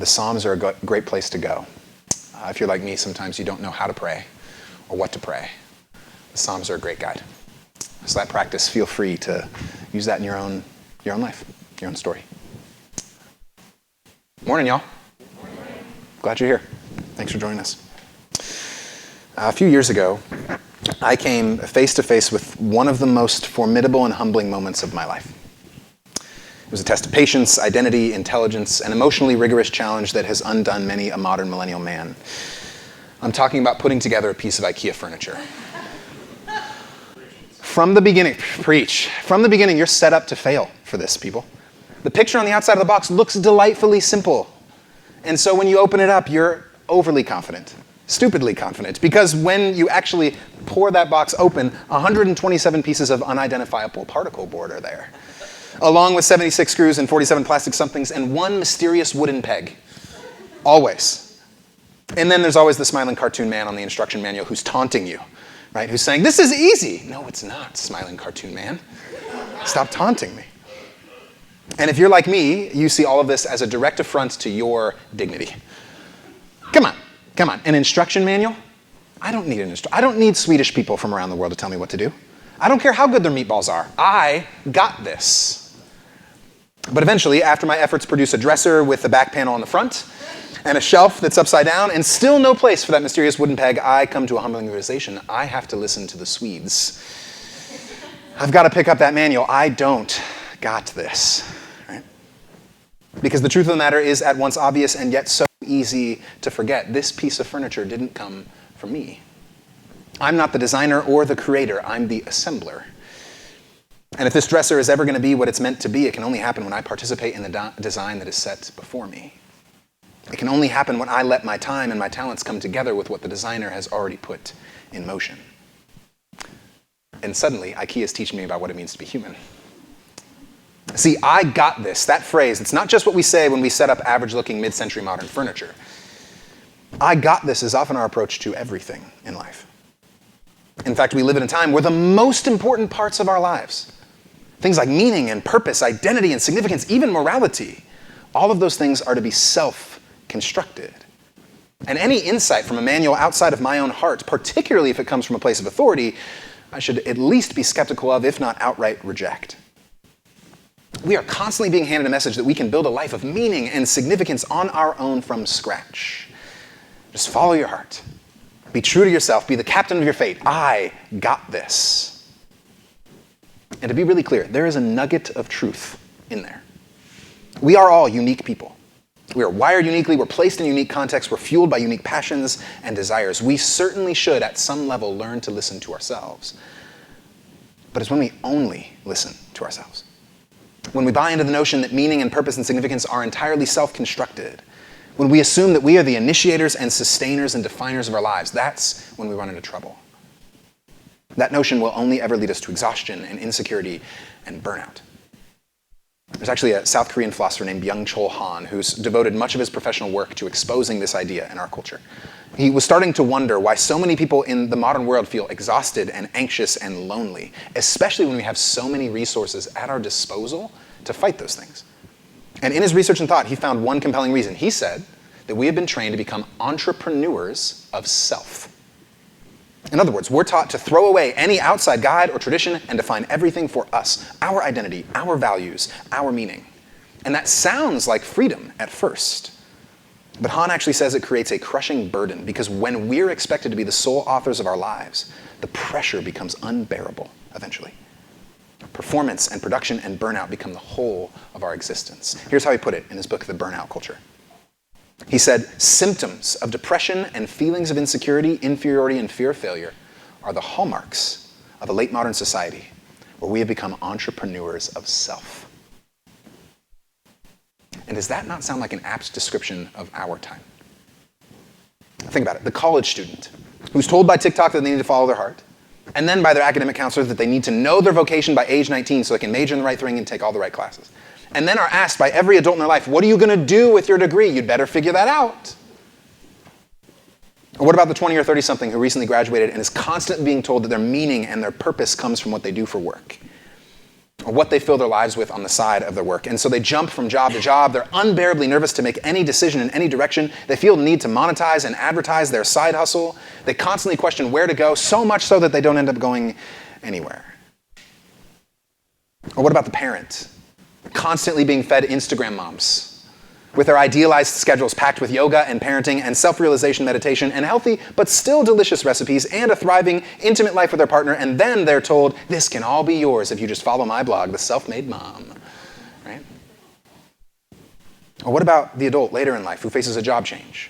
the Psalms are a great place to go. If you're like me, sometimes you don't know how to pray or what to pray. The Psalms are a great guide. So that practice, feel free to use that in your own life, your own story. Morning, y'all. Glad you're here. Thanks for joining us. A few years ago, I came face to face with one of the most formidable and humbling moments of my life. It was a test of patience, identity, intelligence, an emotionally rigorous challenge that has undone many a modern millennial man. I'm talking about putting together a piece of IKEA furniture. From the beginning, you're set up to fail for this, people. The picture on the outside of the box looks delightfully simple. And so when you open it up, you're overly confident, stupidly confident, because when you actually pour that box open, 127 pieces of unidentifiable particle board are there, along with 76 screws and 47 plastic somethings and one mysterious wooden peg. Always. And then there's always the smiling cartoon man on the instruction manual who's taunting you, right? Who's saying, "This is easy." No, it's not, smiling cartoon man. Stop taunting me. And if you're like me, you see all of this as a direct affront to your dignity. Come on. An instruction manual? I don't need Swedish people from around the world to tell me what to do. I don't care how good their meatballs are. I got this. But eventually, after my efforts produce a dresser with the back panel on the front and a shelf that's upside down and still no place for that mysterious wooden peg, I come to a humbling realization. I have to listen to the Swedes. I've got to pick up that manual. I don't got this. Right? Because the truth of the matter is at once obvious and yet so easy to forget. This piece of furniture didn't come from me. I'm not the designer or the creator. I'm the assembler. And if this dresser is ever going to be what it's meant to be, it can only happen when I participate in the design that is set before me. It can only happen when I let my time and my talents come together with what the designer has already put in motion. And suddenly, IKEA is teaching me about what it means to be human. See, I got this. That phrase, it's not just what we say when we set up average-looking mid-century modern furniture. I got this is often our approach to everything in life. In fact, we live in a time where the most important parts of our lives, things like meaning and purpose, identity and significance, even morality, all of those things are to be self-constructed. And any insight from a manual outside of my own heart, particularly if it comes from a place of authority, I should at least be skeptical of, if not outright reject. We are constantly being handed a message that we can build a life of meaning and significance on our own from scratch. Just follow your heart. Be true to yourself. Be the captain of your fate. I got this. And to be really clear, there is a nugget of truth in there. We are all unique people. We are wired uniquely. We're placed in unique contexts. We're fueled by unique passions and desires. We certainly should, at some level, learn to listen to ourselves. But it's when we only listen to ourselves. When we buy into the notion that meaning and purpose and significance are entirely self-constructed, when we assume that we are the initiators and sustainers and definers of our lives, that's when we run into trouble. That notion will only ever lead us to exhaustion and insecurity and burnout. There's actually a South Korean philosopher named Byung-Chul Han who's devoted much of his professional work to exposing this idea in our culture. He was starting to wonder why so many people in the modern world feel exhausted and anxious and lonely, especially when we have so many resources at our disposal to fight those things. And in his research and thought, he found one compelling reason. He said that we have been trained to become entrepreneurs of self. In other words, we're taught to throw away any outside guide or tradition and define everything for us, our identity, our values, our meaning. And that sounds like freedom at first. But Han actually says it creates a crushing burden because when we're expected to be the sole authors of our lives, the pressure becomes unbearable eventually. Performance and production and burnout become the whole of our existence. Here's how he put it in his book, The Burnout Culture. He said, symptoms of depression and feelings of insecurity, inferiority, and fear of failure are the hallmarks of a late modern society where we have become entrepreneurs of self. And does that not sound like an apt description of our time? Think about it. The college student who's told by TikTok that they need to follow their heart, and then by their academic counselor that they need to know their vocation by age 19 so they can major in the right thing and take all the right classes. And then are asked by every adult in their life, what are you going to do with your degree? You'd better figure that out. Or what about the 20 or 30-something who recently graduated and is constantly being told that their meaning and their purpose comes from what they do for work? or what they fill their lives with on the side of their work. And so they jump from job to job. They're unbearably nervous to make any decision in any direction. They feel the need to monetize and advertise their side hustle. They constantly question where to go, so much so that they don't end up going anywhere. Or what about the parent? Constantly being fed Instagram moms, with their idealized schedules packed with yoga and parenting and self-realization meditation and healthy but still delicious recipes and a thriving, intimate life with their partner, and then they're told, this can all be yours if you just follow my blog, The Self-Made Mom. Right? Or what about the adult later in life who faces a job change,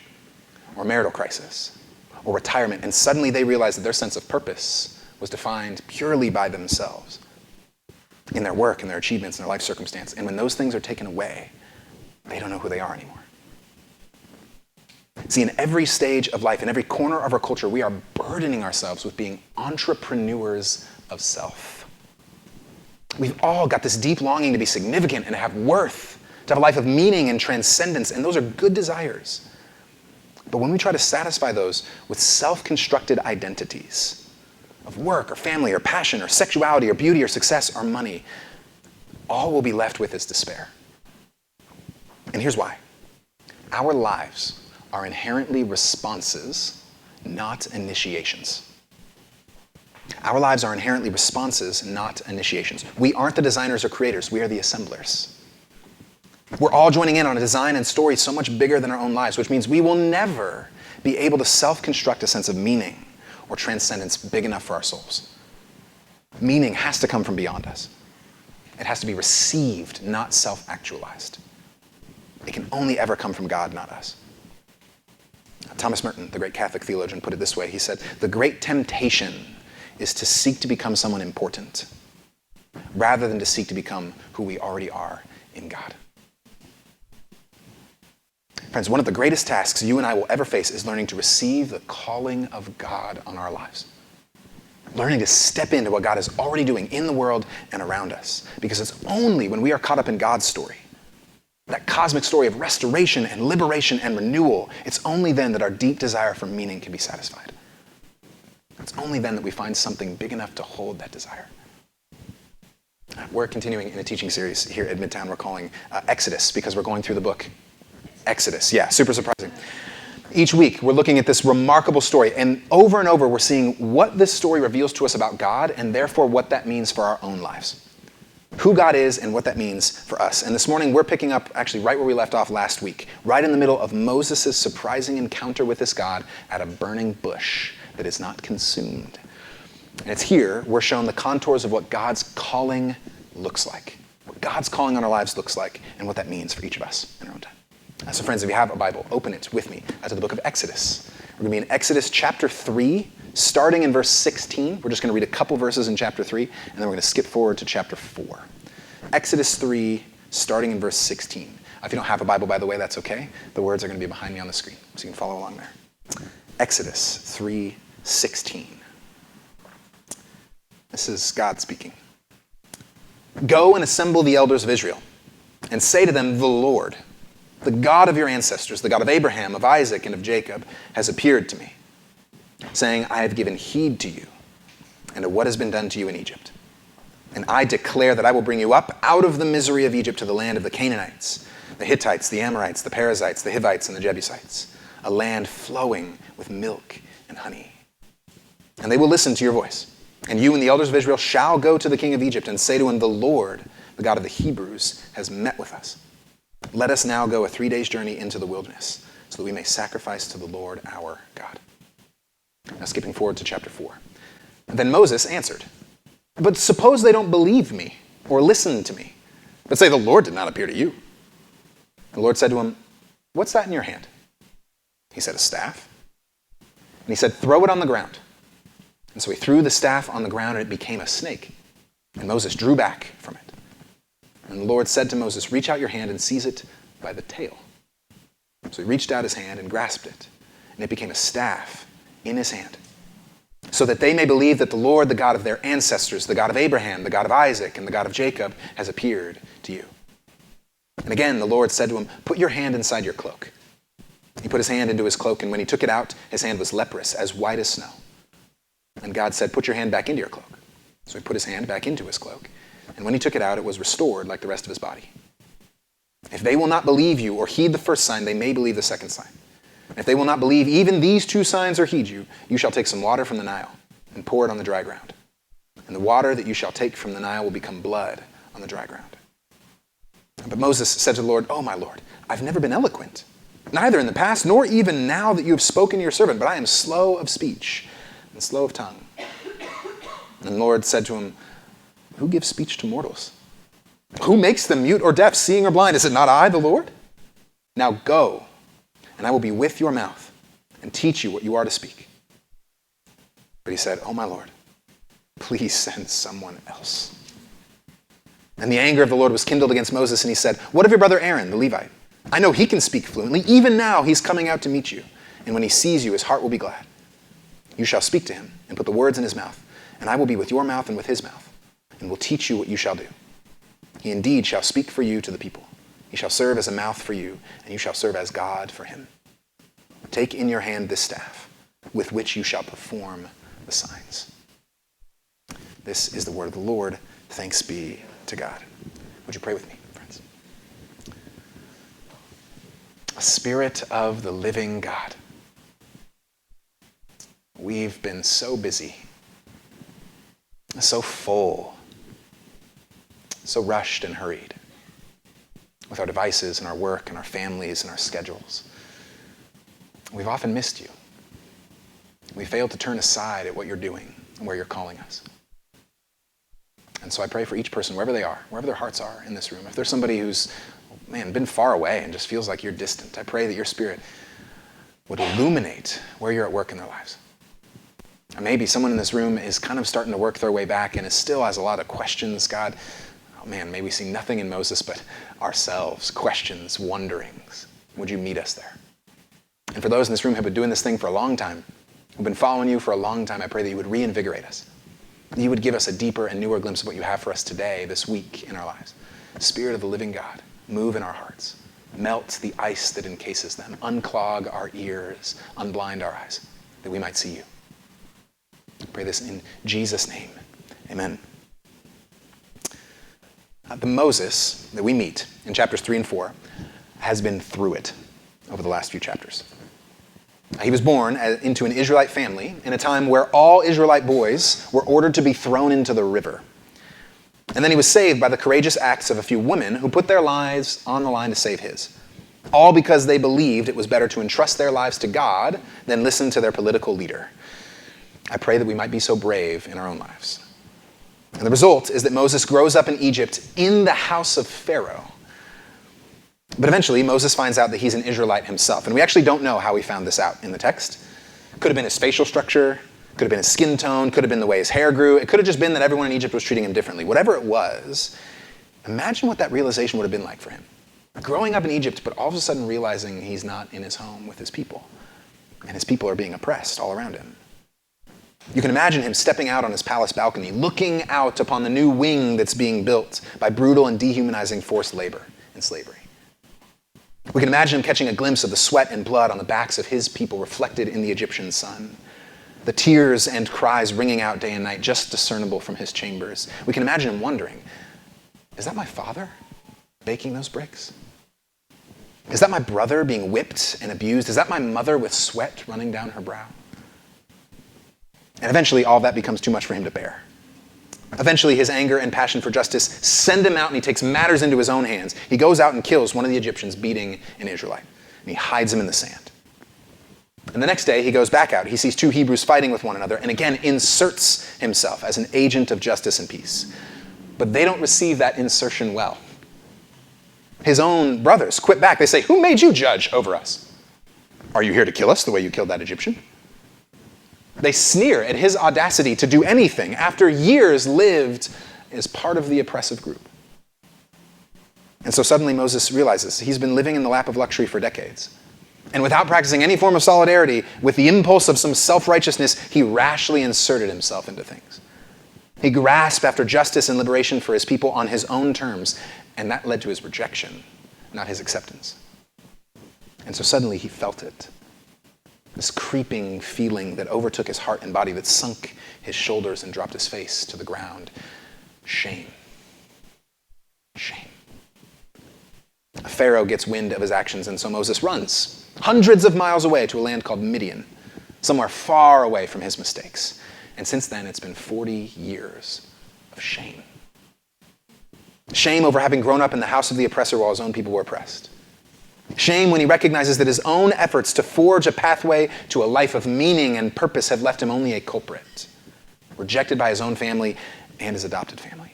or marital crisis, or retirement, and suddenly they realize that their sense of purpose was defined purely by themselves, in their work, in their achievements, in their life circumstance, and when those things are taken away, they don't know who they are anymore. See, in every stage of life, in every corner of our culture, we are burdening ourselves with being entrepreneurs of self. We've all got this deep longing to be significant and to have worth, to have a life of meaning and transcendence, and those are good desires. But when we try to satisfy those with self-constructed identities of work or family or passion or sexuality or beauty or success or money, all we'll be left with is despair. And here's why. Our lives are inherently responses, not initiations. Our lives are inherently responses, not initiations. We aren't the designers or creators. We are the assemblers. We're all joining in on a design and story so much bigger than our own lives, which means we will never be able to self-construct a sense of meaning or transcendence big enough for our souls. Meaning has to come from beyond us. It has to be received, not self-actualized. It can only ever come from God, not us. Thomas Merton, the great Catholic theologian, put it this way. He said, the great temptation is to seek to become someone important rather than to seek to become who we already are in God. Friends, one of the greatest tasks you and I will ever face is learning to receive the calling of God on our lives. Learning to step into what God is already doing in the world and around us. Because it's only when we are caught up in God's story, that cosmic story of restoration and liberation and renewal, it's only then that our deep desire for meaning can be satisfied. It's only then that we find something big enough to hold that desire. We're continuing in a teaching series here at Midtown we're calling Exodus, because we're going through the book Exodus. Yeah, super surprising. Each week we're looking at this remarkable story, and over we're seeing what this story reveals to us about God, and therefore what that means for our own lives. Who God is and what that means for us. And this morning we're picking up actually right where we left off last week, right in the middle of Moses' surprising encounter with this God at a burning bush that is not consumed. And it's here we're shown the contours of what God's calling looks like, what God's calling on our lives looks like, and what that means for each of us in our own time. So friends, if you have a Bible, open it with me to the book of Exodus. We're going to be in Exodus chapter 3, starting in verse 16. We're just going to read a couple verses in chapter 3, and then we're going to skip forward to chapter 4. Exodus 3, starting in verse 16. If you don't have a Bible, by the way, that's okay. The words are going to be behind me on the screen, so you can follow along there. Exodus 3:16. This is God speaking. Go and assemble the elders of Israel, and say to them, the Lord, the God of your ancestors, the God of Abraham, of Isaac, and of Jacob, has appeared to me, saying, I have given heed to you and to what has been done to you in Egypt. And I declare that I will bring you up out of the misery of Egypt to the land of the Canaanites, the Hittites, the Amorites, the Perizzites, the Hivites, and the Jebusites, a land flowing with milk and honey. And they will listen to your voice. And you and the elders of Israel shall go to the king of Egypt and say to him, the Lord, the God of the Hebrews, has met with us. Let us now go a 3 days' journey into the wilderness, so that we may sacrifice to the Lord our God. Now skipping forward to chapter 4. Then Moses answered, but suppose they don't believe me or listen to me, but say the Lord did not appear to you. And the Lord said to him, what's that in your hand? He said, a staff. And he said, throw it on the ground. And so he threw the staff on the ground, and it became a snake. And Moses drew back from it. And the Lord said to Moses, reach out your hand and seize it by the tail. So he reached out his hand and grasped it, and it became a staff in his hand, so that they may believe that the Lord, the God of their ancestors, the God of Abraham, the God of Isaac, and the God of Jacob, has appeared to you. And again, the Lord said to him, put your hand inside your cloak. He put his hand into his cloak, and when he took it out, his hand was leprous, as white as snow. And God said, put your hand back into your cloak. So he put his hand back into his cloak. And when he took it out, it was restored like the rest of his body. If they will not believe you or heed the first sign, they may believe the second sign. And if they will not believe even these two signs or heed you, you shall take some water from the Nile and pour it on the dry ground. And the water that you shall take from the Nile will become blood on the dry ground. But Moses said to the Lord, "Oh, my Lord, I've never been eloquent, neither in the past nor even now that you have spoken to your servant, but I am slow of speech and slow of tongue." And the Lord said to him, "Who gives speech to mortals? Who makes them mute or deaf, seeing or blind? Is it not I, the Lord? Now go, and I will be with your mouth and teach you what you are to speak." But he said, "Oh, my Lord, please send someone else." And the anger of the Lord was kindled against Moses, and he said, "What of your brother Aaron, the Levite? I know he can speak fluently. Even now he's coming out to meet you, and when he sees you, his heart will be glad. You shall speak to him and put the words in his mouth, and I will be with your mouth and with his mouth, and will teach you what you shall do. He indeed shall speak for you to the people. He shall serve as a mouth for you, and you shall serve as God for him. Take in your hand this staff, with which you shall perform the signs." This is the word of the Lord. Thanks be to God. Would you pray with me, friends? Spirit of the living God, we've been so busy, so full, so rushed and hurried with our devices and our work and our families and our schedules. We've often missed you. We failed to turn aside at what you're doing and where you're calling us. And so I pray for each person, wherever they are, wherever their hearts are in this room. If there's somebody who's, been far away and just feels like you're distant, I pray that your Spirit would illuminate where you're at work in their lives. Or maybe someone in this room is kind of starting to work their way back and still has a lot of questions. God, may we see nothing in Moses but ourselves, questions, wonderings. Would you meet us there? And for those in this room who have been doing this thing for a long time, who've been following you for a long time, I pray that you would reinvigorate us. You would give us a deeper and newer glimpse of what you have for us today, this week in our lives. Spirit of the living God, move in our hearts. Melt the ice that encases them. Unclog our ears. Unblind our eyes, that we might see you. I pray this in Jesus' name. Amen. The Moses that we meet in chapters 3 and 4 has been through it over the last few chapters. He was born into an Israelite family in a time where all Israelite boys were ordered to be thrown into the river. And then he was saved by the courageous acts of a few women who put their lives on the line to save his. All because they believed it was better to entrust their lives to God than listen to their political leader. I pray that we might be so brave in our own lives. And the result is that Moses grows up in Egypt in the house of Pharaoh. But eventually, Moses finds out that he's an Israelite himself. And we actually don't know how he found this out in the text. Could have been his facial structure, could have been his skin tone, could have been the way his hair grew. It could have just been that everyone in Egypt was treating him differently. Whatever it was, imagine what that realization would have been like for him. Growing up in Egypt, but all of a sudden realizing he's not in his home with his people. And his people are being oppressed all around him. You can imagine him stepping out on his palace balcony, looking out upon the new wing that's being built by brutal and dehumanizing forced labor and slavery. We can imagine him catching a glimpse of the sweat and blood on the backs of his people reflected in the Egyptian sun. The tears and cries ringing out day and night, just discernible from his chambers. We can imagine him wondering, is that my father baking those bricks? Is that my brother being whipped and abused? Is that my mother with sweat running down her brow? And eventually all that becomes too much for him to bear. Eventually, his anger and passion for justice send him out, and he takes matters into his own hands. He goes out and kills one of the Egyptians beating an Israelite, and he hides him in the sand. And the next day, he goes back out. He sees two Hebrews fighting with one another, and again inserts himself as an agent of justice and peace. But they don't receive that insertion well. His own brothers quit back. They say, "Who made you judge over us? Are you here to kill us the way you killed that Egyptian?" They sneer at his audacity to do anything after years lived as part of the oppressive group. And so suddenly Moses realizes he's been living in the lap of luxury for decades. And without practicing any form of solidarity, with the impulse of some self-righteousness, he rashly inserted himself into things. He grasped after justice and liberation for his people on his own terms, and that led to his rejection, not his acceptance. And so suddenly he felt it. This creeping feeling that overtook his heart and body, that sunk his shoulders and dropped his face to the ground. Shame. Pharaoh gets wind of his actions, and so Moses runs hundreds of miles away to a land called Midian, somewhere far away from his mistakes. And since then, it's been 40 years of shame. Shame over having grown up in the house of the oppressor while his own people were oppressed. Shame when he recognizes that his own efforts to forge a pathway to a life of meaning and purpose have left him only a culprit, rejected by his own family and his adopted family.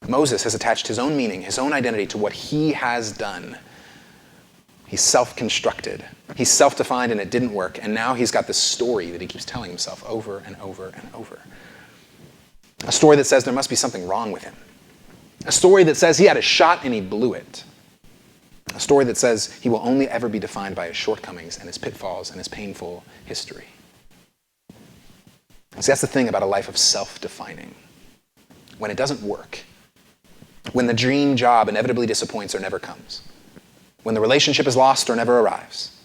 Moses has attached his own meaning, his own identity to what he has done. He's self-constructed. He's self-defined, and it didn't work. And now he's got this story that he keeps telling himself over and over and over. A story that says there must be something wrong with him. A story that says he had a shot and he blew it. A story that says he will only ever be defined by his shortcomings and his pitfalls and his painful history. See, that's the thing about a life of self-defining. When it doesn't work, when the dream job inevitably disappoints or never comes, when the relationship is lost or never arrives,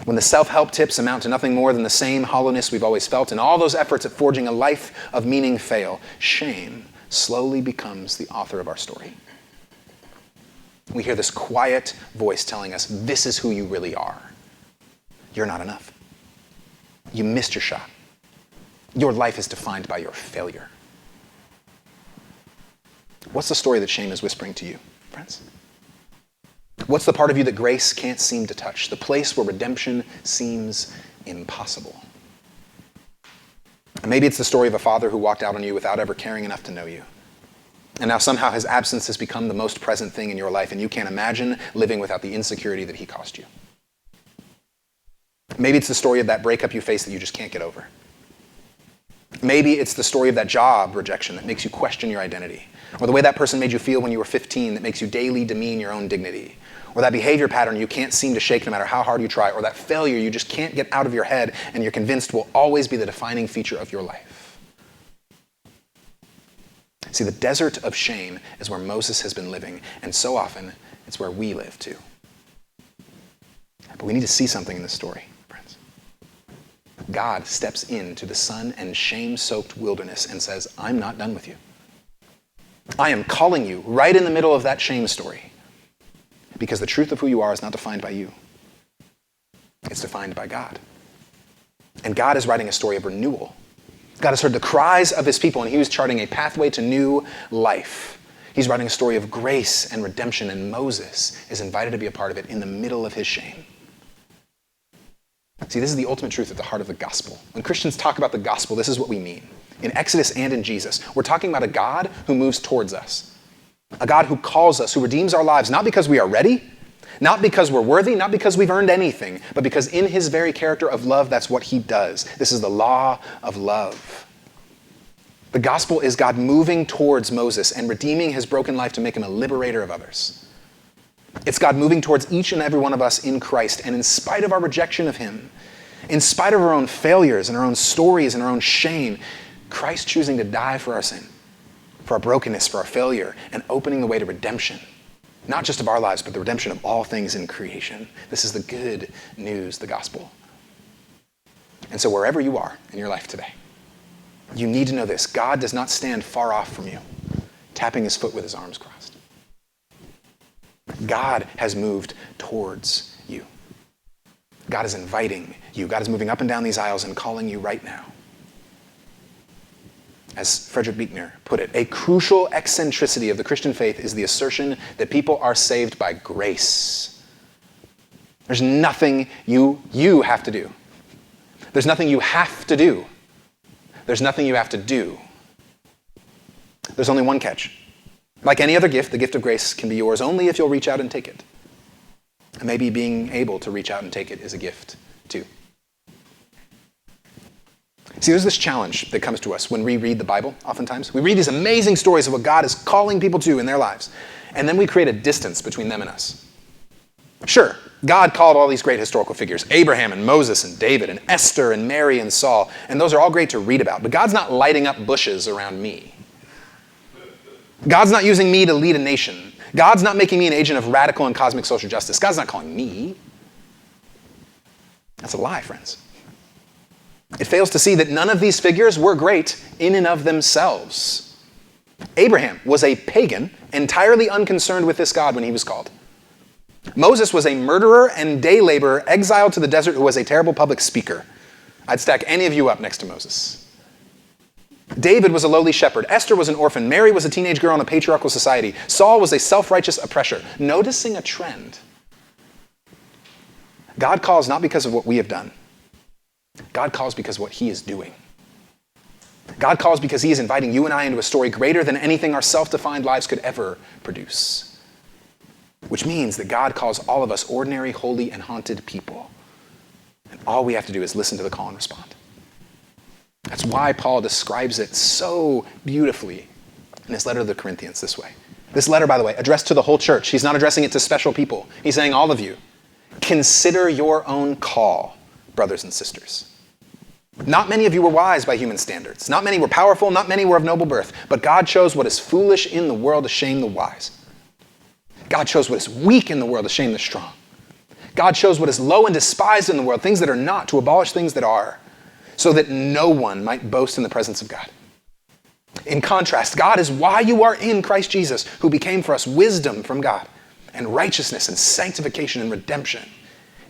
when the self-help tips amount to nothing more than the same hollowness we've always felt, and all those efforts at forging a life of meaning fail, shame slowly becomes the author of our story. We hear this quiet voice telling us, this is who you really are. You're not enough. You missed your shot. Your life is defined by your failure. What's the story that shame is whispering to you, friends? What's the part of you that grace can't seem to touch? The place where redemption seems impossible. Maybe it's the story of a father who walked out on you without ever caring enough to know you. And now somehow his absence has become the most present thing in your life, and you can't imagine living without the insecurity that he cost you. Maybe it's the story of that breakup you face that you just can't get over. Maybe it's the story of that job rejection that makes you question your identity, or the way that person made you feel when you were 15 that makes you daily demean your own dignity, or that behavior pattern you can't seem to shake no matter how hard you try, or that failure you just can't get out of your head and you're convinced will always be the defining feature of your life. See, the desert of shame is where Moses has been living, and so often it's where we live too. But we need to see something in this story, friends. God steps into the sun and shame-soaked wilderness and says, I'm not done with you. I am calling you right in the middle of that shame story, because the truth of who you are is not defined by you. It's defined by God. And God is writing a story of renewal. God has heard the cries of his people, and he was charting a pathway to new life. He's writing a story of grace and redemption, and Moses is invited to be a part of it in the middle of his shame. See, this is the ultimate truth at the heart of the gospel. When Christians talk about the gospel, this is what we mean. In Exodus and in Jesus, we're talking about a God who moves towards us. A God who calls us, who redeems our lives, not because we are ready, not because we're worthy, not because we've earned anything, but because in his very character of love, that's what he does. This is the law of love. The gospel is God moving towards Moses and redeeming his broken life to make him a liberator of others. It's God moving towards each and every one of us in Christ, and in spite of our rejection of him, in spite of our own failures and our own stories and our own shame, Christ choosing to die for our sin, for our brokenness, for our failure, and opening the way to redemption. Not just of our lives, but the redemption of all things in creation. This is the good news, the gospel. And so wherever you are in your life today, you need to know this. God does not stand far off from you, tapping his foot with his arms crossed. God has moved towards you. God is inviting you. God is moving up and down these aisles and calling you right now. As Frederick Buechner put it, a crucial eccentricity of the Christian faith is the assertion that people are saved by grace. There's nothing you have to do. There's nothing you have to do. There's nothing you have to do. There's only one catch. Like any other gift, the gift of grace can be yours only if you'll reach out and take it. And maybe being able to reach out and take it is a gift too. See, there's this challenge that comes to us when we read the Bible, oftentimes. We read these amazing stories of what God is calling people to in their lives, and then we create a distance between them and us. Sure, God called all these great historical figures, Abraham and Moses and David and Esther and Mary and Saul, and those are all great to read about, but God's not lighting up bushes around me. God's not using me to lead a nation. God's not making me an agent of radical and cosmic social justice. God's not calling me. That's a lie, friends. It fails to see that none of these figures were great in and of themselves. Abraham was a pagan, entirely unconcerned with this God when he was called. Moses was a murderer and day laborer exiled to the desert who was a terrible public speaker. I'd stack any of you up next to Moses. David was a lowly shepherd. Esther was an orphan. Mary was a teenage girl in a patriarchal society. Saul was a self-righteous oppressor. Noticing a trend. God calls not because of what we have done. God calls because of what he is doing. God calls because he is inviting you and I into a story greater than anything our self-defined lives could ever produce. Which means that God calls all of us ordinary, holy, and haunted people. And all we have to do is listen to the call and respond. That's why Paul describes it so beautifully in his letter to the Corinthians this way. This letter, by the way, addressed to the whole church. He's not addressing it to special people. He's saying, all of you, consider your own call, brothers and sisters. Not many of you were wise by human standards. Not many were powerful. Not many were of noble birth. But God chose what is foolish in the world to shame the wise. God chose what is weak in the world to shame the strong. God chose what is low and despised in the world, things that are not, to abolish things that are, so that no one might boast in the presence of God. In contrast, God is why you are in Christ Jesus, who became for us wisdom from God, and righteousness and sanctification and redemption,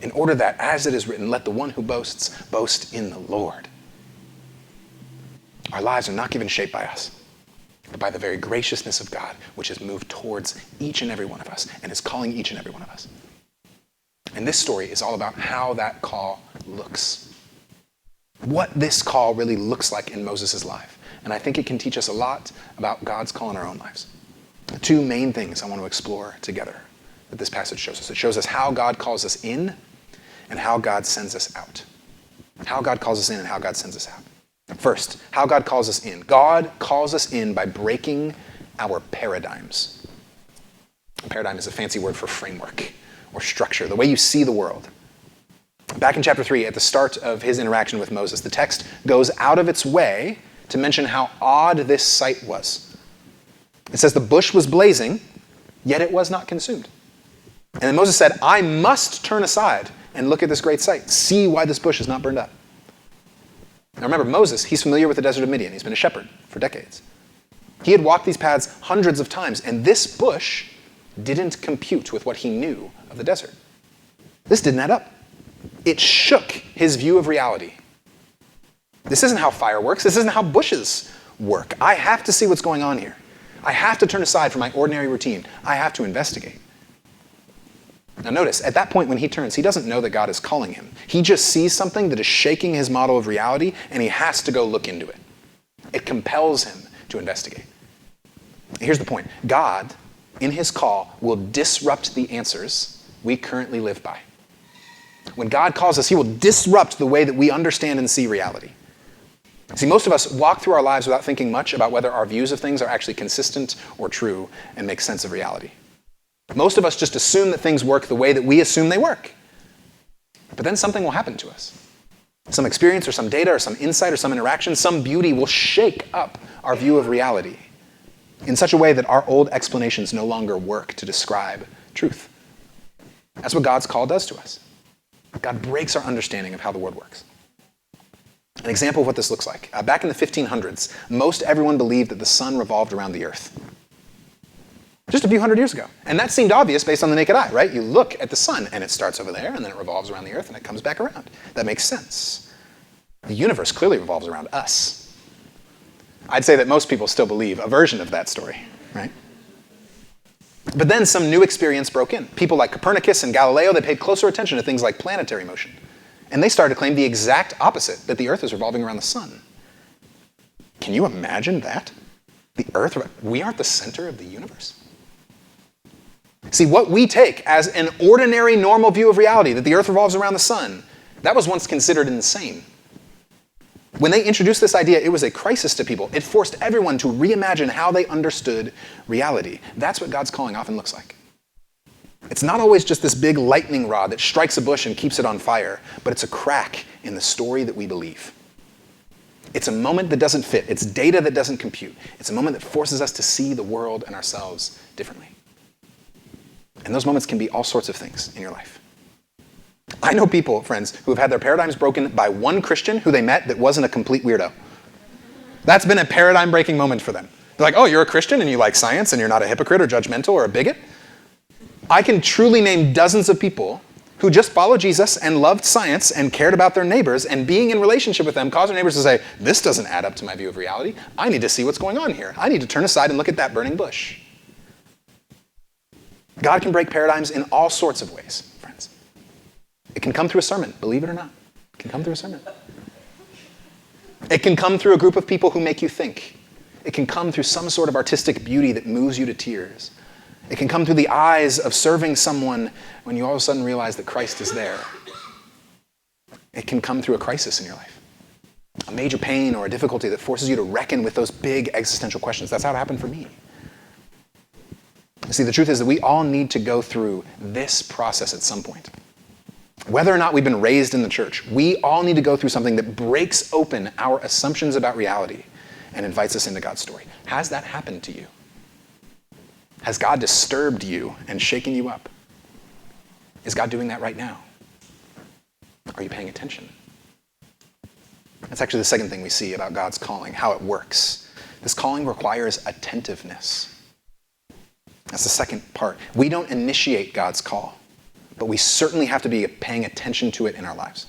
in order that, as it is written, let the one who boasts boast in the Lord. Our lives are not given shape by us, but by the very graciousness of God, which has moved towards each and every one of us and is calling each and every one of us. And this story is all about how that call looks. What this call really looks like in Moses' life. And I think it can teach us a lot about God's call in our own lives. The two main things I want to explore together that this passage shows us. It shows us how God calls us in and how God sends us out. How God calls us in and how God sends us out. First, how God calls us in. God calls us in by breaking our paradigms. A paradigm is a fancy word for framework or structure, the way you see the world. Back in chapter 3, at the start of his interaction with Moses, the text goes out of its way to mention how odd this sight was. It says the bush was blazing, yet it was not consumed. And then Moses said, I must turn aside and look at this great sight, see why this bush is not burned up. Now remember, Moses, he's familiar with the desert of Midian. He's been a shepherd for decades. He had walked these paths hundreds of times, and this bush didn't compute with what he knew of the desert. This didn't add up. It shook his view of reality. This isn't how fire works. This isn't how bushes work. I have to see what's going on here. I have to turn aside from my ordinary routine. I have to investigate. Now notice, at that point when he turns, he doesn't know that God is calling him. He just sees something that is shaking his model of reality, and he has to go look into it. It compels him to investigate. Here's the point. God, in his call, will disrupt the answers we currently live by. When God calls us, he will disrupt the way that we understand and see reality. See, most of us walk through our lives without thinking much about whether our views of things are actually consistent or true and make sense of reality. Most of us just assume that things work the way that we assume they work. But then something will happen to us. Some experience or some data or some insight or some interaction, some beauty will shake up our view of reality in such a way that our old explanations no longer work to describe truth. That's what God's call does to us. God breaks our understanding of how the world works. An example of what this looks like. Back in the 1500s, most everyone believed that the sun revolved around the earth. Just a few hundred years ago. And that seemed obvious based on the naked eye, right? You look at the sun and it starts over there and then it revolves around the earth and it comes back around. That makes sense. The universe clearly revolves around us. I'd say that most people still believe a version of that story, right? But then some new experience broke in. People like Copernicus and Galileo, they paid closer attention to things like planetary motion. And they started to claim the exact opposite, that the earth is revolving around the sun. Can you imagine that? The earth, we aren't the center of the universe. See, what we take as an ordinary, normal view of reality, that the earth revolves around the sun, that was once considered insane. When they introduced this idea, it was a crisis to people. It forced everyone to reimagine how they understood reality. That's what God's calling often looks like. It's not always just this big lightning rod that strikes a bush and keeps it on fire, but it's a crack in the story that we believe. It's a moment that doesn't fit. It's data that doesn't compute. It's a moment that forces us to see the world and ourselves differently. And those moments can be all sorts of things in your life. I know people, friends, who have had their paradigms broken by one Christian who they met that wasn't a complete weirdo. That's been a paradigm-breaking moment for them. They're like, oh, you're a Christian and you like science and you're not a hypocrite or judgmental or a bigot? I can truly name dozens of people who just followed Jesus and loved science and cared about their neighbors, and being in relationship with them caused their neighbors to say, this doesn't add up to my view of reality. I need to see what's going on here. I need to turn aside and look at that burning bush. God can break paradigms in all sorts of ways, friends. It can come through a sermon, believe it or not. It can come through a sermon. It can come through a group of people who make you think. It can come through some sort of artistic beauty that moves you to tears. It can come through the eyes of serving someone when you all of a sudden realize that Christ is there. It can come through a crisis in your life, a major pain or a difficulty that forces you to reckon with those big existential questions. That's how it happened for me. See, the truth is that we all need to go through this process at some point. Whether or not we've been raised in the church, we all need to go through something that breaks open our assumptions about reality and invites us into God's story. Has that happened to you? Has God disturbed you and shaken you up? Is God doing that right now? Are you paying attention? That's actually the second thing we see about God's calling, how it works. This calling requires attentiveness. That's the second part. We don't initiate God's call, but we certainly have to be paying attention to it in our lives.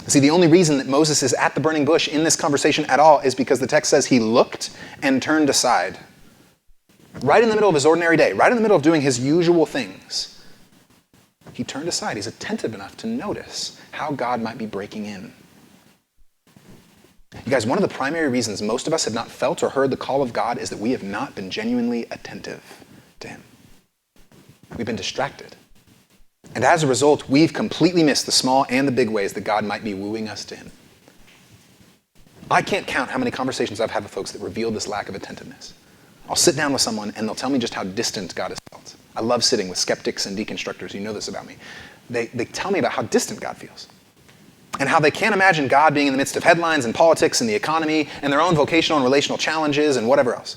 See, the only reason that Moses is at the burning bush in this conversation at all is because the text says he looked and turned aside. Right in the middle of his ordinary day, right in the middle of doing his usual things, he turned aside. He's attentive enough to notice how God might be breaking in. You guys, one of the primary reasons most of us have not felt or heard the call of God is that we have not been genuinely attentive to him. We've been distracted. And as a result, we've completely missed the small and the big ways that God might be wooing us to him. I can't count how many conversations I've had with folks that reveal this lack of attentiveness. I'll sit down with someone and they'll tell me just how distant God has felt. I love sitting with skeptics and deconstructors. You know this about me. They tell me about how distant God feels and how they can't imagine God being in the midst of headlines and politics and the economy and their own vocational and relational challenges and whatever else.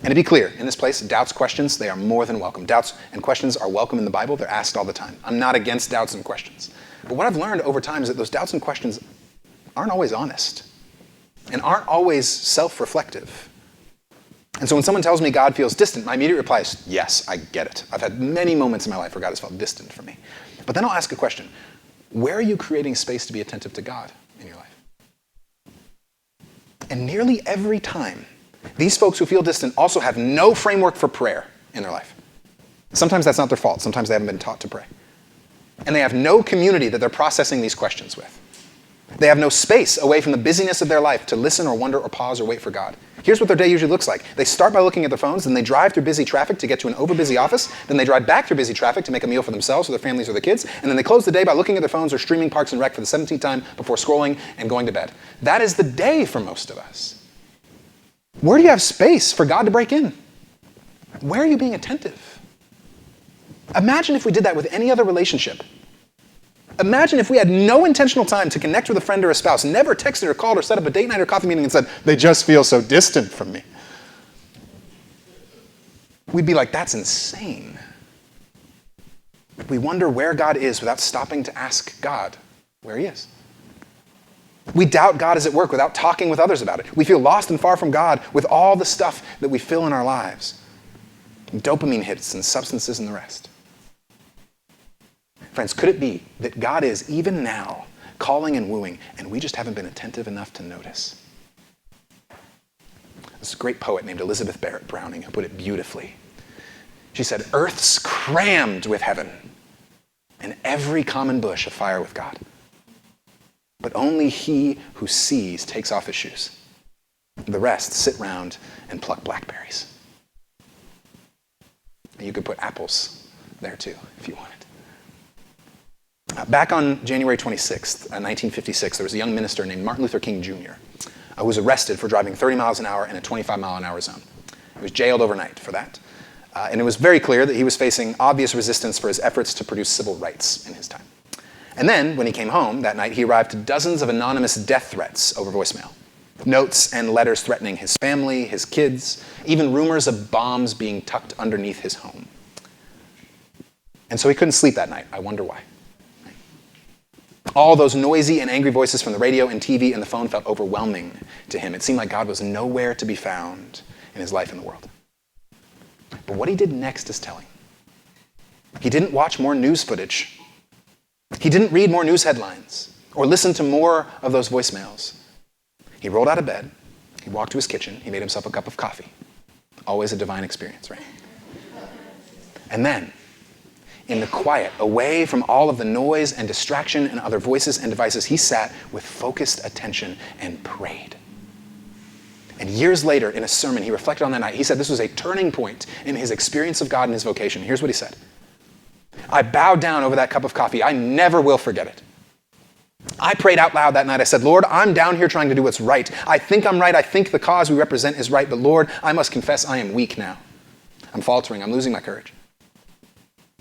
And to be clear, in this place, doubts, questions, they are more than welcome. Doubts and questions are welcome in the Bible. They're asked all the time. I'm not against doubts and questions. But what I've learned over time is that those doubts and questions aren't always honest and aren't always self-reflective. And so when someone tells me God feels distant, my immediate reply is, yes, I get it. I've had many moments in my life where God has felt distant from me. But then I'll ask a question. Where are you creating space to be attentive to God in your life? And nearly every time, these folks who feel distant also have no framework for prayer in their life. Sometimes that's not their fault. Sometimes they haven't been taught to pray. And they have no community that they're processing these questions with. They have no space away from the busyness of their life to listen or wonder or pause or wait for God. Here's what their day usually looks like. They start by looking at their phones, then they drive through busy traffic to get to an overbusy office, then they drive back through busy traffic to make a meal for themselves or their families or their kids, and then they close the day by looking at their phones or streaming Parks and Rec for the 17th time before scrolling and going to bed. That is the day for most of us. Where do you have space for God to break in? Where are you being attentive? Imagine if we did that with any other relationship. Imagine if we had no intentional time to connect with a friend or a spouse, never texted or called or set up a date night or coffee meeting and said, they just feel so distant from me. We'd be like, that's insane. We wonder where God is without stopping to ask God where he is. We doubt God is at work without talking with others about it. We feel lost and far from God with all the stuff that we fill in our lives. Dopamine hits and substances and the rest. Friends, could it be that God is, even now, calling and wooing, and we just haven't been attentive enough to notice? There's a great poet named Elizabeth Barrett Browning who put it beautifully. She said, "Earth's crammed with heaven, and every common bush afire with God. But only he who sees takes off his shoes. The rest sit round and pluck blackberries." And you could put apples there too, if you wanted. Back on January 26th, 1956, there was a young minister named Martin Luther King Jr. Who was arrested for driving 30 miles an hour in a 25-mile-an-hour zone. He was jailed overnight for that. And it was very clear that he was facing obvious resistance for his efforts to produce civil rights in his time. And then, when he came home that night, he arrived to dozens of anonymous death threats over voicemail. Notes and letters threatening his family, his kids, even rumors of bombs being tucked underneath his home. And so he couldn't sleep that night. I wonder why. All those noisy and angry voices from the radio and TV and the phone felt overwhelming to him. It seemed like God was nowhere to be found in his life in the world. But what he did next is telling. He didn't watch more news footage. He didn't read more news headlines or listen to more of those voicemails. He rolled out of bed. He walked to his kitchen. He made himself a cup of coffee. Always a divine experience, right? And then, in the quiet, away from all of the noise and distraction and other voices and devices, he sat with focused attention and prayed. And years later, in a sermon, he reflected on that night. He said this was a turning point in his experience of God and his vocation. Here's what he said. I bowed down over that cup of coffee. I never will forget it. I prayed out loud that night. I said, Lord, I'm down here trying to do what's right. I think I'm right. I think the cause we represent is right. But Lord, I must confess I am weak now. I'm faltering. I'm losing my courage.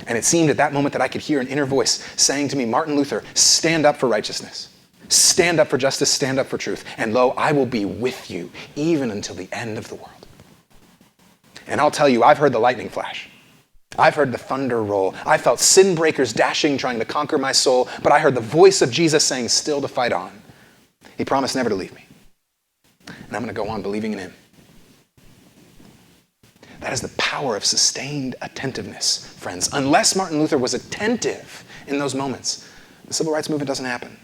And it seemed at that moment that I could hear an inner voice saying to me, Martin Luther, stand up for righteousness. Stand up for justice. Stand up for truth. And lo, I will be with you even until the end of the world. And I'll tell you, I've heard the lightning flash. I've heard the thunder roll. I felt sin breakers dashing, trying to conquer my soul. But I heard the voice of Jesus saying, still to fight on. He promised never to leave me. And I'm going to go on believing in him. That is the power of sustained attentiveness, friends. Unless Martin Luther was attentive in those moments, the civil rights movement doesn't happen.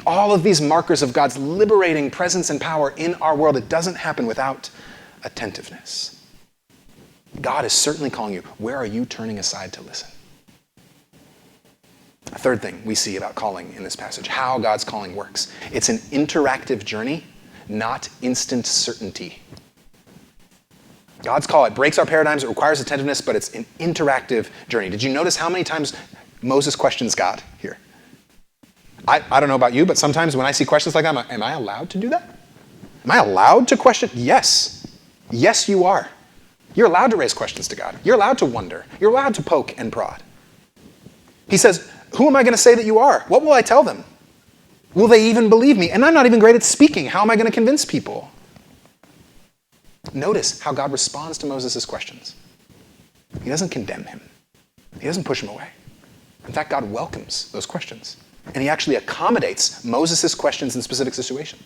All of these markers of God's liberating presence and power in our world, it doesn't happen without attentiveness. God is certainly calling you. Where are you turning aside to listen? A third thing we see about calling in this passage, how God's calling works. It's an interactive journey, not instant certainty. God's call, it breaks our paradigms, it requires attentiveness, but it's an interactive journey. Did you notice how many times Moses questions God here? I don't know about you, but sometimes when I see questions like that, am I allowed to do that? Am I allowed to question? Yes. Yes, you are. You're allowed to raise questions to God. You're allowed to wonder. You're allowed to poke and prod. He says, who am I going to say that you are? What will I tell them? Will they even believe me? And I'm not even great at speaking. How am I going to convince people? Notice how God responds to Moses' questions. He doesn't condemn him. He doesn't push him away. In fact, God welcomes those questions. And he actually accommodates Moses' questions in specific situations.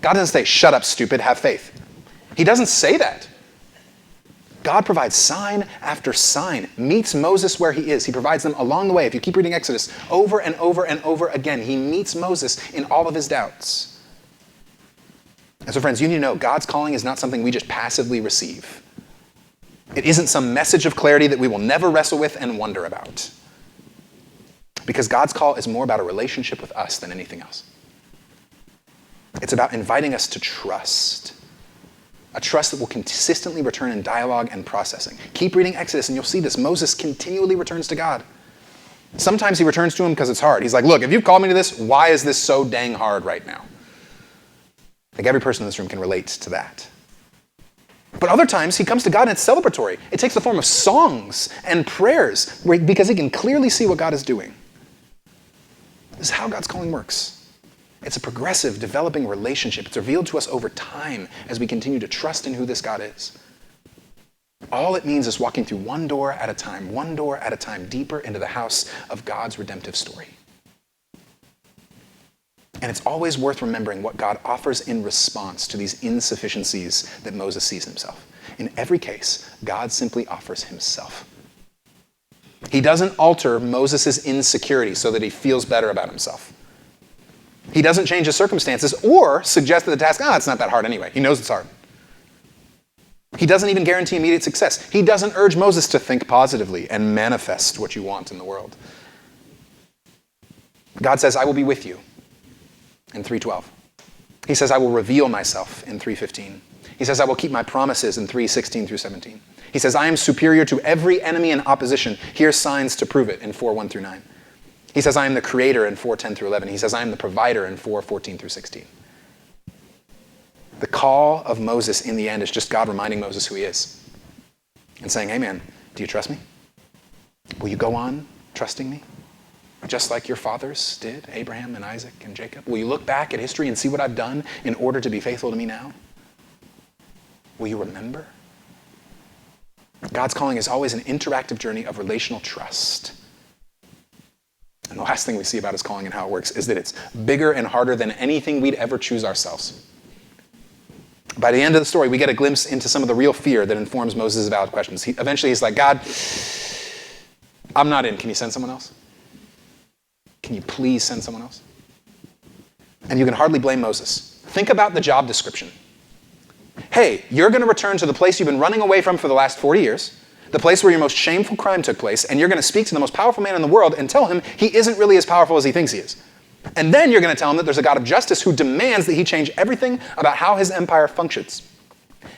God doesn't say, shut up, stupid, have faith. He doesn't say that. God provides sign after sign, meets Moses where he is. He provides them along the way. If you keep reading Exodus, over and over and over again, he meets Moses in all of his doubts. And so friends, you need to know God's calling is not something we just passively receive. It isn't some message of clarity that we will never wrestle with and wonder about. Because God's call is more about a relationship with us than anything else. It's about inviting us to trust. A trust that will consistently return in dialogue and processing. Keep reading Exodus and you'll see this. Moses continually returns to God. Sometimes he returns to him because it's hard. He's like, look, if you've called me to this, why is this so dang hard right now? I think every person in this room can relate to that. But other times he comes to God and it's celebratory. It takes the form of songs and prayers because he can clearly see what God is doing. This is how God's calling works. It's a progressive, developing relationship. It's revealed to us over time as we continue to trust in who this God is. All it means is walking through one door at a time, deeper into the house of God's redemptive story. And it's always worth remembering what God offers in response to these insufficiencies that Moses sees in himself. In every case, God simply offers himself. He doesn't alter Moses' insecurity so that he feels better about himself. He doesn't change his circumstances or suggest that the task, it's not that hard anyway. He knows it's hard. He doesn't even guarantee immediate success. He doesn't urge Moses to think positively and manifest what you want in the world. God says, I will be with you in 3:12. He says, I will reveal myself in 3:15. He says, I will keep my promises in 3:16 through 17. He says, I am superior to every enemy and opposition. Here's signs to prove it in 4:1 through 9. He says, I am the creator in 4:10 through 11. He says, I am the provider in 4:14 through 16. The call of Moses in the end is just God reminding Moses who he is and saying, hey man, do you trust me? Will you go on trusting me? Just like your fathers did, Abraham and Isaac and Jacob? Will you look back at history and see what I've done in order to be faithful to me now? Will you remember? God's calling is always an interactive journey of relational trust. And the last thing we see about his calling and how it works is that it's bigger and harder than anything we'd ever choose ourselves. By the end of the story, we get a glimpse into some of the real fear that informs Moses' valid questions. Eventually he's like, God, I'm not in. Can you send someone else? Can you please send someone else? And you can hardly blame Moses. Think about the job description. Hey, you're going to return to the place you've been running away from for the last 40 years, the place where your most shameful crime took place, and you're going to speak to the most powerful man in the world and tell him he isn't really as powerful as he thinks he is. And then you're going to tell him that there's a God of justice who demands that he change everything about how his empire functions.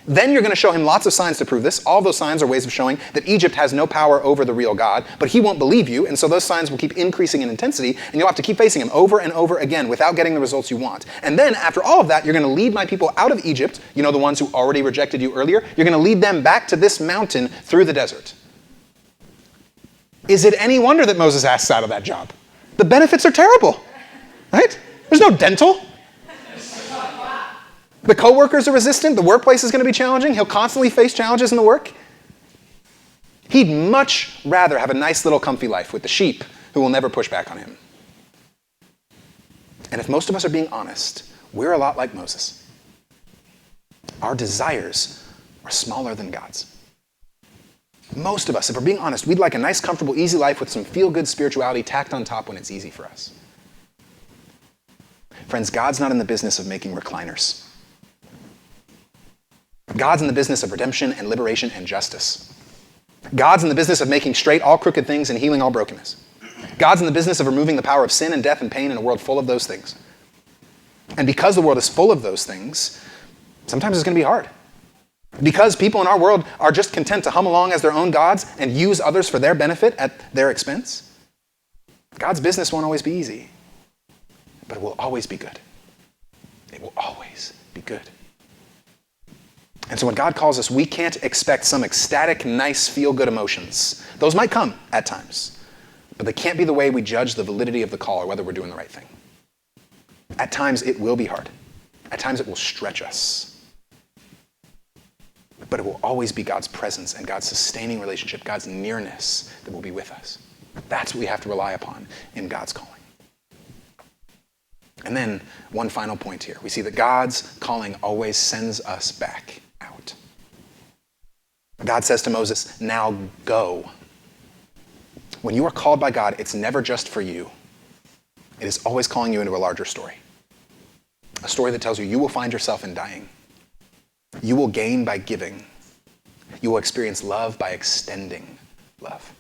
Then you're going to show him lots of signs to prove this. All those signs are ways of showing that Egypt has no power over the real God, but he won't believe you, and so those signs will keep increasing in intensity, and you'll have to keep facing him over and over again without getting the results you want. And then, after all of that, you're going to lead my people out of Egypt, you know, the ones who already rejected you earlier. You're going to lead them back to this mountain through the desert. Is it any wonder that Moses asks out of that job? The benefits are terrible, right? There's no dental. The coworkers are resistant. The workplace is going to be challenging. He'll constantly face challenges in the work. He'd much rather have a nice little comfy life with the sheep who will never push back on him. And if most of us are being honest, we're a lot like Moses. Our desires are smaller than God's. Most of us, if we're being honest, we'd like a nice, comfortable, easy life with some feel-good spirituality tacked on top when it's easy for us. Friends, God's not in the business of making recliners. God's in the business of redemption and liberation and justice. God's in the business of making straight all crooked things and healing all brokenness. God's in the business of removing the power of sin and death and pain in a world full of those things. And because the world is full of those things, sometimes it's going to be hard. Because people in our world are just content to hum along as their own gods and use others for their benefit at their expense, God's business won't always be easy, but it will always be good. It will always be good. And so when God calls us, we can't expect some ecstatic, nice, feel-good emotions. Those might come at times, but they can't be the way we judge the validity of the call or whether we're doing the right thing. At times, it will be hard. At times, it will stretch us. But it will always be God's presence and God's sustaining relationship, God's nearness that will be with us. That's what we have to rely upon in God's calling. And then, one final point here. We see that God's calling always sends us back out. God says to Moses, now go. When you are called by God, it's never just for you. It is always calling you into a larger story. A story that tells you you will find yourself in dying. You will gain by giving. You will experience love by extending love.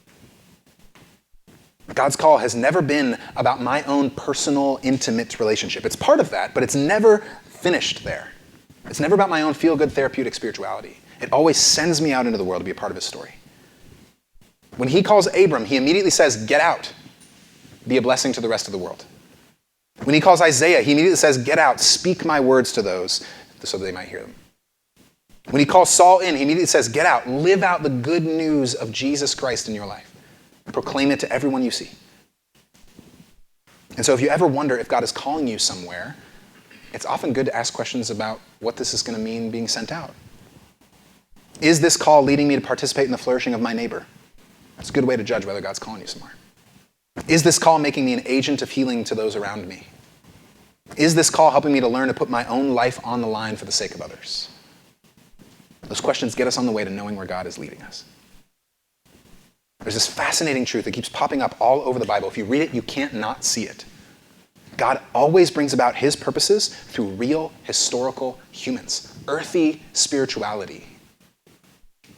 God's call has never been about my own personal, intimate relationship. It's part of that, but it's never finished there. It's never about my own feel-good therapeutic spirituality. It always sends me out into the world to be a part of his story. When he calls Abram, he immediately says, get out. Be a blessing to the rest of the world. When he calls Isaiah, he immediately says, get out. Speak my words to those so that they might hear them. When he calls Saul in, he immediately says, get out. Live out the good news of Jesus Christ in your life. Proclaim it to everyone you see. And so if you ever wonder if God is calling you somewhere, it's often good to ask questions about what this is going to mean being sent out. Is this call leading me to participate in the flourishing of my neighbor? That's a good way to judge whether God's calling you somewhere. Is this call making me an agent of healing to those around me? Is this call helping me to learn to put my own life on the line for the sake of others? Those questions get us on the way to knowing where God is leading us. There's this fascinating truth that keeps popping up all over the Bible. If you read it, you can't not see it. God always brings about his purposes through real, historical humans. Earthy spirituality.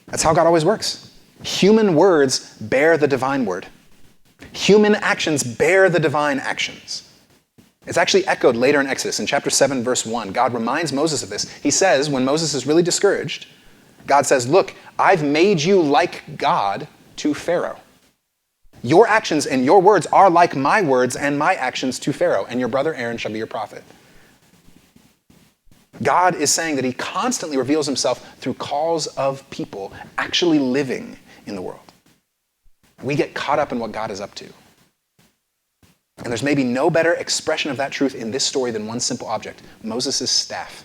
That's how God always works. Human words bear the divine word. Human actions bear the divine actions. It's actually echoed later in Exodus. In chapter 7, verse 1, God reminds Moses of this. He says, when Moses is really discouraged, God says, look, I've made you like God to Pharaoh. Your actions and your words are like my words and my actions to Pharaoh, and your brother Aaron shall be your prophet. God is saying that he constantly reveals himself through calls of people actually living in the world. We get caught up in what God is up to. And there's maybe no better expression of that truth in this story than one simple object, Moses' staff.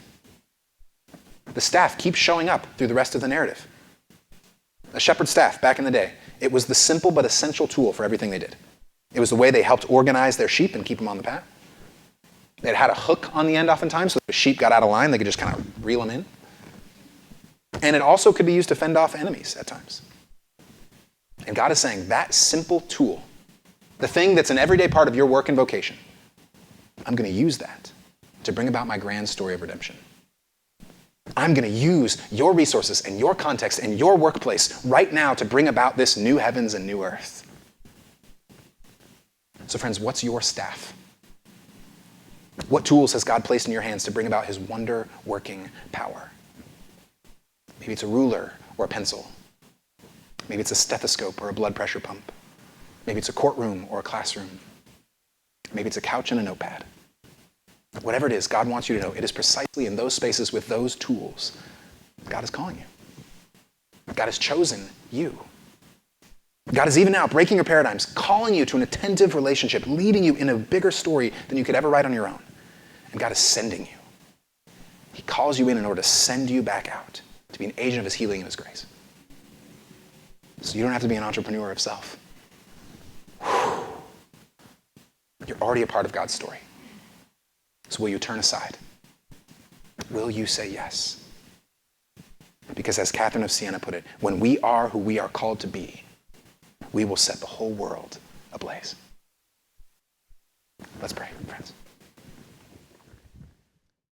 The staff keeps showing up through the rest of the narrative. A shepherd's staff back in the day. It was the simple but essential tool for everything they did. It was the way they helped organize their sheep and keep them on the path. It had a hook on the end oftentimes, so if the sheep got out of line, they could just kind of reel them in. And it also could be used to fend off enemies at times. And God is saying that simple tool, the thing that's an everyday part of your work and vocation, I'm going to use that to bring about my grand story of redemption. I'm going to use your resources and your context and your workplace right now to bring about this new heavens and new earth. So friends, what's your staff? What tools has God placed in your hands to bring about his wonder-working power? Maybe it's a ruler or a pencil. Maybe it's a stethoscope or a blood pressure pump. Maybe it's a courtroom or a classroom. Maybe it's a couch and a notepad. Whatever it is, God wants you to know it is precisely in those spaces with those tools God is calling you. God has chosen you. God is even now breaking your paradigms, calling you to an attentive relationship, leading you in a bigger story than you could ever write on your own. And God is sending you. He calls you in order to send you back out, to be an agent of his healing and his grace. So you don't have to be an entrepreneur of self. You're already a part of God's story. So will you turn aside? Will you say yes? Because as Catherine of Siena put it, when we are who we are called to be, we will set the whole world ablaze. Let's pray, friends.